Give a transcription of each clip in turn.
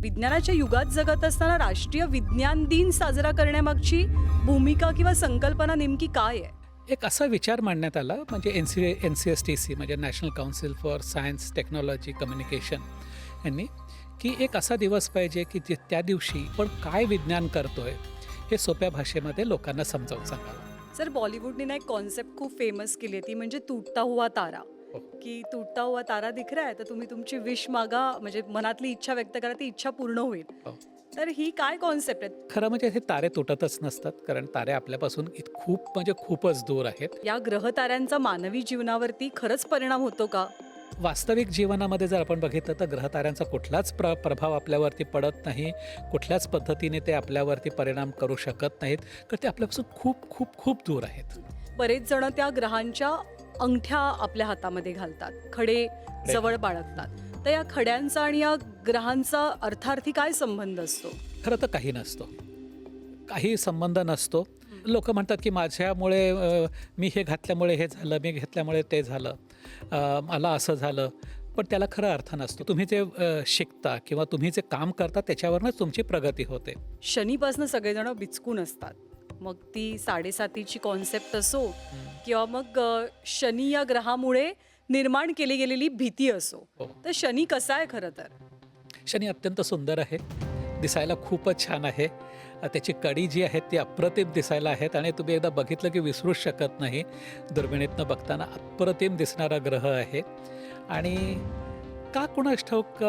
विज्ञानाच्या युगात जगत असताना राष्ट्रीय विज्ञान दिन साजरा करण्यामागची भूमिका किंवा संकल्पना नेमकी काय आहे? एक असा विचार मांडण्यात आला म्हणजे NCSTC म्हणजे national council for science technology communication यांनी की एक असा दिवस पाहिजे की त्या दिवशी पण काय विज्ञान करतोय हे सोप्या भाषेमध्ये लोकांना समजावून सांगावं. सर, बॉलिवूडने ना एक कॉन्सेप्ट खूप फेमस केली आहे, ती म्हणजे टूटता हुआ तारा. की टूटता हुआ तारा दिख रहा है तर तुम्ही तुमची विश मागा, म्हणजे मनातली इच्छा व्यक्त करा, ती इच्छा पूर्ण होईल. हो. तर ही काय कॉन्सेप्ट आहे? खरं म्हणजे हे तारे तुटतच नसतात कारण तारे आपल्यापासून खूप म्हणजे खूपच दूर आहेत. या ग्रहताऱ्यांचा मानवी जीवनावरती खरंच परिणाम होतो का? वास्तविक जीवनामध्ये जर आपण बघितलं तर ग्रहताऱ्यांचा कुठलाच प्रभाव आपल्यावरती पडत नाही. कुठल्याच पद्धतीने ते आपल्यावरती परिणाम करू शकत नाहीत कारण ते आपल्यापासून खूप खूप खूप दूर आहेत. बरेच जण त्या ग्रहांच्या अंगठ्या आपल्या हातामध्ये घालतात, खडे जवळ बाळगतात. तर या खड्यांचा आणि या ग्रहांचा अर्थार्थी काय संबंध असतो? खरं तर काही नसतो, काही संबंध नसतो. लोक म्हणतात की माझ्यामुळे मी हे घातल्यामुळे हे झालं, मी घेतल्यामुळे ते झालं, मला असं झालं. पण त्याला खरा अर्थ नसतो. तुम्ही जे शिकता किंवा तुम्ही जे काम करता त्याच्यावरच तुमची प्रगती होते. शनीपासून सगळेजण बिचकून असतात, मग ती 7.5ची कॉन्सेप्ट असो किंवा मग शनी या ग्रहामुळे निर्माण केली गेलेली भीती असो. हो. तर शनी कसा आहे खरं तर? शनी अत्यंत सुंदर आहे, दिसायला खूपच छान आहे. त्याची कडी जी आहे ती अप्रतिम दिसायला आहेत आणि तुम्ही एकदा बघितलं की विसरूच शकत नाही. दुर्बिणीतनं बघताना अप्रतिम दिसणारा ग्रह आहे. आणि का कुणास ठाऊक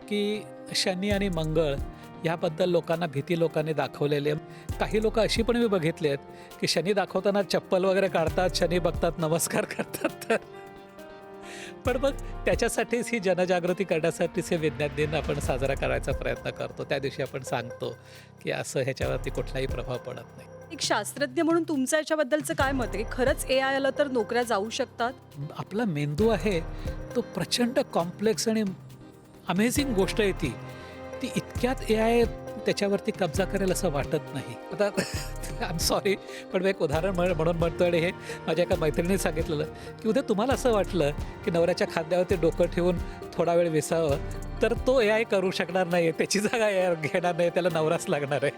की शनी आणि मंगळ ह्याबद्दल लोकांना भीती लोकांनी दाखवलेली आहे. काही लोक अशी पण मी बघितली आहेत की शनी दाखवताना चप्पल वगैरे काढतात, शनी बघतात, नमस्कार करतात. पण मग त्याच्यासाठीच ही जनजागृती करण्यासाठीच हे विज्ञान दिन आपण साजरा करायचा प्रयत्न करतो. त्या दिवशी आपण सांगतो की असं ह्याच्यावरती कुठलाही प्रभाव पडत नाही. एक शास्त्रज्ञ म्हणून तुमचं याच्याबद्दलचं काय मत आहे? खरंच AI आलं तर नोकऱ्या जाऊ शकतात? आपला मेंदू आहे तो प्रचंड कॉम्प्लेक्स आणि अमेझिंग गोष्ट आहे ती इतक्यात AI त्याच्यावरती कब्जा करेल असं वाटत नाही. आता आय एम सॉरी पण मी एक उदाहरण म्हणून म्हणतो आणि हे माझ्या एका मैत्रिणीने सांगितलेलं की उद्या तुम्हाला असं वाटलं की नवऱ्याच्या खांद्यावरती डोकं ठेवून थोडा वेळ विसावं तर तो AI करू शकणार नाही, त्याची जागा AI घेणार नाही, त्याला नवराच लागणार आहे.